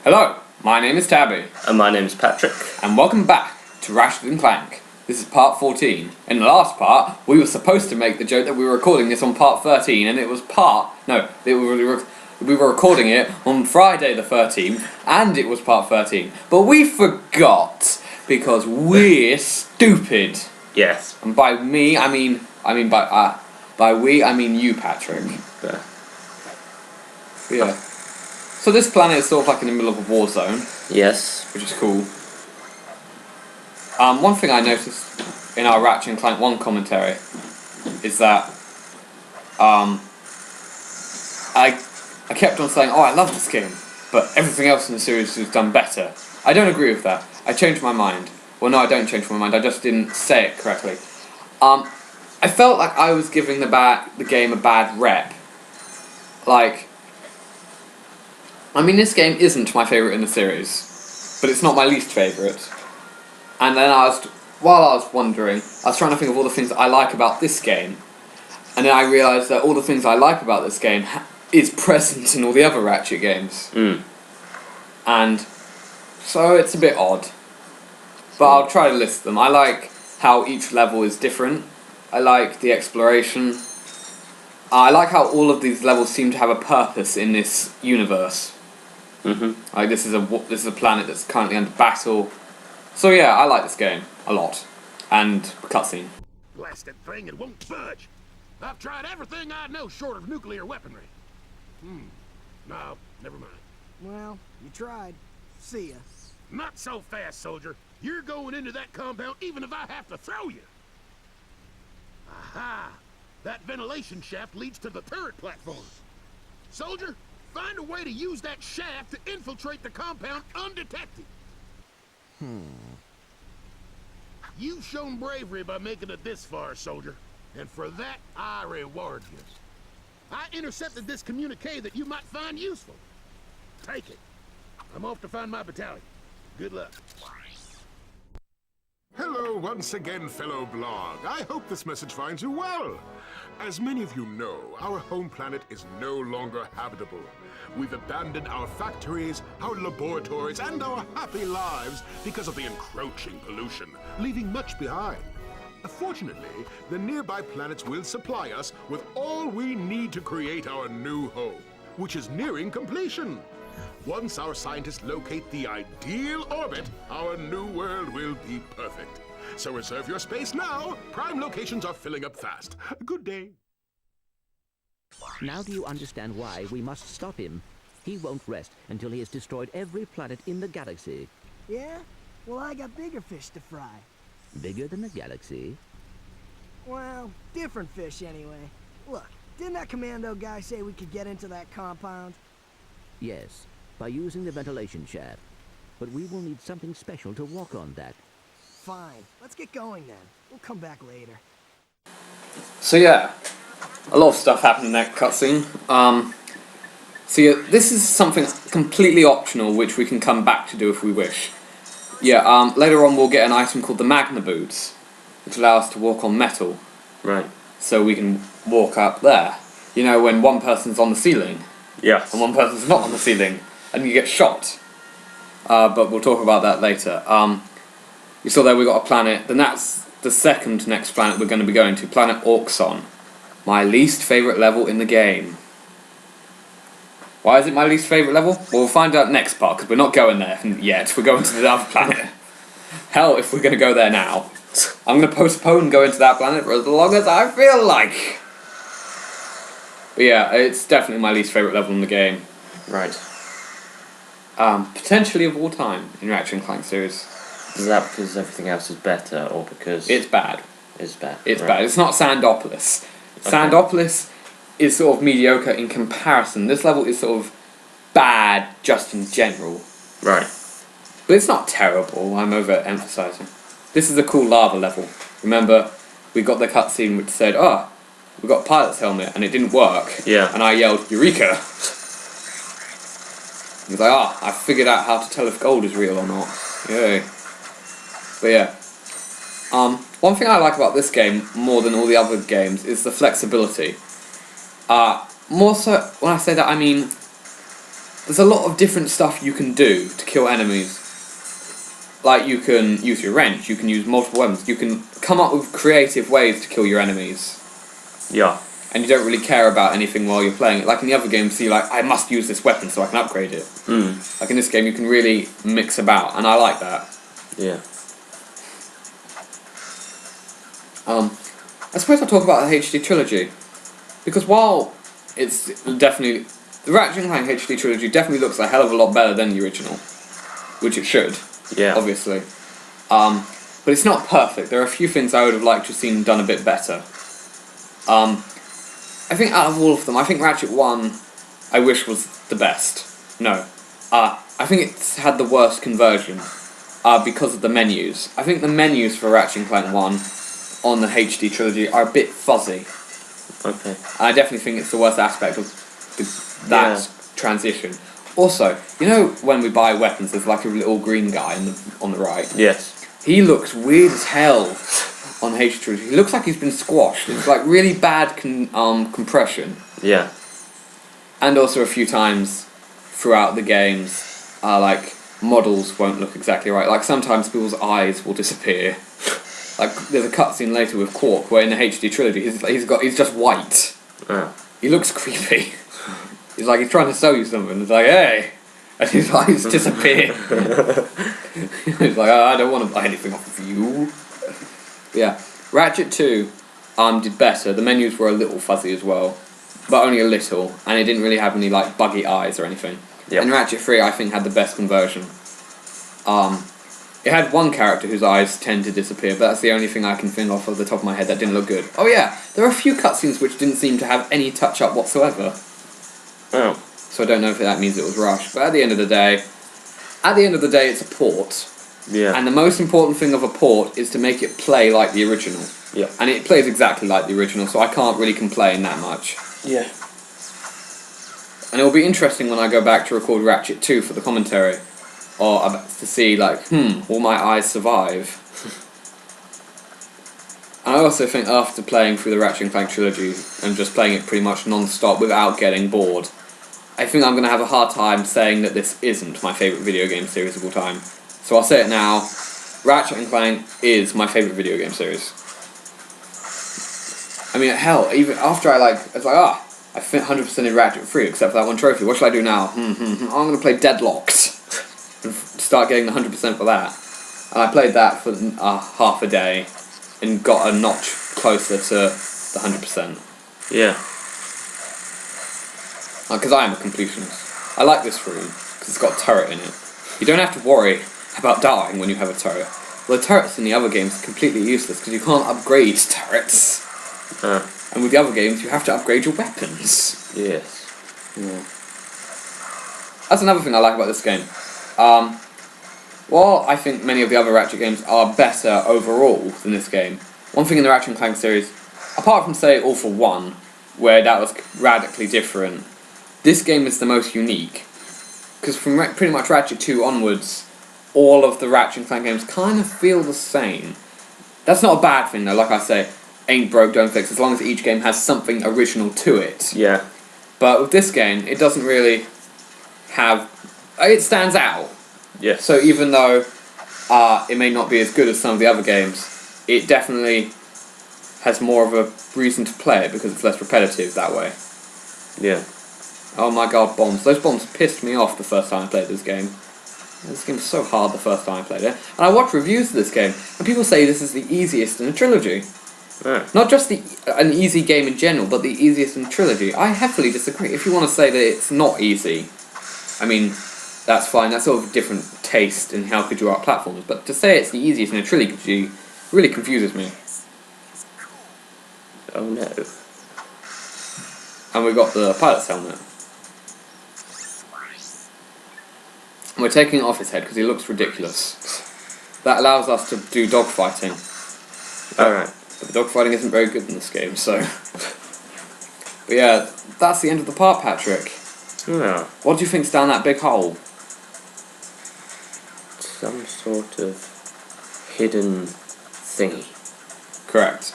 Hello, my name is Tabby. And my name's Patrick. And welcome back to Ratchet and Clank. This is part 14. In the last part, we were supposed to make the joke that we were recording this on part 13, and it was we were recording it on Friday the 13th, and it was part 13. But we forgot, because we're stupid. Yes. And by me, I mean you, Patrick. Yeah. So this planet is sort of like in the middle of a war zone. Yes. Which is cool. One thing I noticed in our Ratchet and Clank 1 commentary is that I kept on saying, oh, I love this game, but everything else in the series was done better. I don't agree with that. I changed my mind. Well, no, I don't change my mind. I just didn't say it correctly. I felt like I was giving the game a bad rep. This game isn't my favourite in the series, but it's not my least favourite. And then while I was wondering, I was trying to think of all the things that I like about this game, and then I realised that all the things I like about this game is present in all the other Ratchet games. And so it's a bit odd. But I'll try to list them. I like how each level is different. I like the exploration. I like how all of these levels seem to have a purpose in this universe. Like this is a planet that's currently under battle. So yeah, I like this game a lot. And the cutscene. Blasted thing, it won't budge. I've tried everything I know short of nuclear weaponry. No, never mind. Well, you tried. See ya. Not so fast, soldier. You're going into that compound even if I have to throw you. Aha! That ventilation shaft leads to the turret platform. Soldier, find a way to use that shaft to infiltrate the compound undetected. You've shown bravery by making it this far, soldier. And for that, I reward you. I intercepted this communique that you might find useful. Take it. I'm off to find my battalion. Good luck. Hello once again, fellow blog. I hope this message finds you well. As many of you know, our home planet is no longer habitable. We've abandoned our factories, our laboratories, and our happy lives because of the encroaching pollution, leaving much behind. Fortunately, the nearby planets will supply us with all we need to create our new home, which is nearing completion. Once our scientists locate the ideal orbit, our new world will be perfect. So reserve your space now. Prime locations are filling up fast. Good day. Now do you understand why we must stop him? He won't rest until he has destroyed every planet in the galaxy. Yeah? Well, I got bigger fish to fry. Bigger than the galaxy? Well, different fish anyway. Look, didn't that commando guy say we could get into that compound? Yes, by using the ventilation shaft. But we will need something special to walk on that. Fine, let's get going then. We'll come back later. So yeah, a lot of stuff happened in that cutscene. So yeah, this is something completely optional which we can come back to do if we wish. Yeah, later on we'll get an item called the Magna Boots, which allow us to walk on metal. Right. So we can walk up there. You know, when one person's on the ceiling. Yes. And one person's not on the ceiling, and you get shot. But we'll talk about that later. You saw there we got a planet, then that's the second next planet we're going to be going to, Planet Auxon. My least favourite level in the game. Why is it my least favourite level? Well, we'll find out next part, because we're not going there yet. We're going to the other planet. Hell, if we're going to go there now. I'm going to postpone going to that planet for as long as I feel like. But yeah, it's definitely my least favourite level in the game. Right. Potentially of all time in Ratchet and Clank series. Is that because everything else is better, or because... It's bad. It's bad. It's right. bad. It's not Sandopolis. Okay. Sandopolis is sort of mediocre in comparison. This level is sort of bad just in general. Right. But it's not terrible, I'm overemphasising. This is a cool lava level. Remember, we got the cutscene which said, oh, we got a pilot's helmet, and it didn't work. Yeah. And I yelled, Eureka! He was like, oh, I figured out how to tell if gold is real or not. Yay. But yeah. One thing I like about this game, more than all the other games, is the flexibility. More so, when I say that, I mean there's a lot of different stuff you can do to kill enemies. Like, you can use your wrench, you can use multiple weapons, you can come up with creative ways to kill your enemies. Yeah. And you don't really care about anything while you're playing it. Like in the other games, you're like, I must use this weapon so I can upgrade it. Like in this game, you can really mix about, and I like that. Yeah. I suppose I'll talk about the HD trilogy. Because while it's definitely... The Ratchet and Clank HD trilogy definitely looks a hell of a lot better than the original. Which it should. Yeah. Obviously. But it's not perfect. There are a few things I would have liked to have seen done a bit better. I think out of all of them, I think Ratchet 1 I wish was the best. No. I think it's had the worst conversion because of the menus. I think the menus for Ratchet and Clank 1 on the HD trilogy are a bit fuzzy. Okay. I definitely think it's the worst aspect of that transition. Also, you know when we buy weapons, there's like a little green guy on the right? Yes. He looks weird as hell on HD trilogy. He looks like he's been squashed. It's like really bad compression. Yeah. And also a few times throughout the games, like models won't look exactly right. Like sometimes people's eyes will disappear. Like there's a cutscene later with Quark where in the HD trilogy he's just white. He looks creepy. He's like he's trying to sell you something. It's like hey, and his eyes disappear. He's like I don't want to buy anything off of you. Yeah, Ratchet 2 did better. The menus were a little fuzzy as well, but only a little, and it didn't really have any like buggy eyes or anything. Yep. And Ratchet 3 I think had the best conversion. It had one character whose eyes tend to disappear, but that's the only thing I can think of off the top of my head that didn't look good. Oh yeah, there are a few cutscenes which didn't seem to have any touch-up whatsoever. Oh. So I don't know if that means it was rushed, but at the end of the day, it's a port. Yeah. And the most important thing of a port is to make it play like the original. Yeah. And it plays exactly like the original, so I can't really complain that much. Yeah. And it will be interesting when I go back to record Ratchet 2 for the commentary, or to see, like, will my eyes survive? And I also think after playing through the Ratchet and Clank trilogy, and just playing it pretty much non-stop without getting bored, I think I'm going to have a hard time saying that this isn't my favourite video game series of all time. So I'll say it now, Ratchet and Clank is my favourite video game series. I mean, hell, even after I was like, I 100%ed Ratchet 3 except for that one trophy, what should I do now? I'm going to play Deadlocked. And start getting the 100% for that. And I played that for half a day and got a notch closer to the 100%. Yeah. Because I am a completionist. I like this room because it's got a turret in it. You don't have to worry about dying when you have a turret. Well, the turrets in the other games are completely useless because you can't upgrade turrets. And with the other games, you have to upgrade your weapons. Yes. Yeah. That's another thing I like about this game. While I think many of the other Ratchet games are better overall than this game, one thing in the Ratchet and Clank series, apart from say All for One, where that was radically different, this game is the most unique. Because from pretty much Ratchet 2 onwards, all of the Ratchet and Clank games kind of feel the same. That's not a bad thing though, like I say, ain't broke, don't fix, as long as each game has something original to it. Yeah. But with this game, it doesn't really have... It stands out. Yes. So even though it may not be as good as some of the other games, it definitely has more of a reason to play it because it's less repetitive that way. Yeah. Oh my god, bombs. Those bombs pissed me off the first time I played this game. This game was so hard the first time I played it. And I watched reviews of this game, and people say this is the easiest in a trilogy. Yeah. Not just an easy game in general, but the easiest in a trilogy. I heavily disagree. If you want to say that it's not easy, I mean, that's fine. That's sort of a different taste in how could you art platforms. But to say it's the easiest in a trilogy really confuses me. Oh no. And we've got the pilot's helmet. And we're taking it off his head because he looks ridiculous. That allows us to do dogfighting. Alright. But the dogfighting isn't very good in this game, so... But yeah, that's the end of the part, Patrick. Yeah. What do you think's down that big hole? Some sort of hidden thingy. Correct.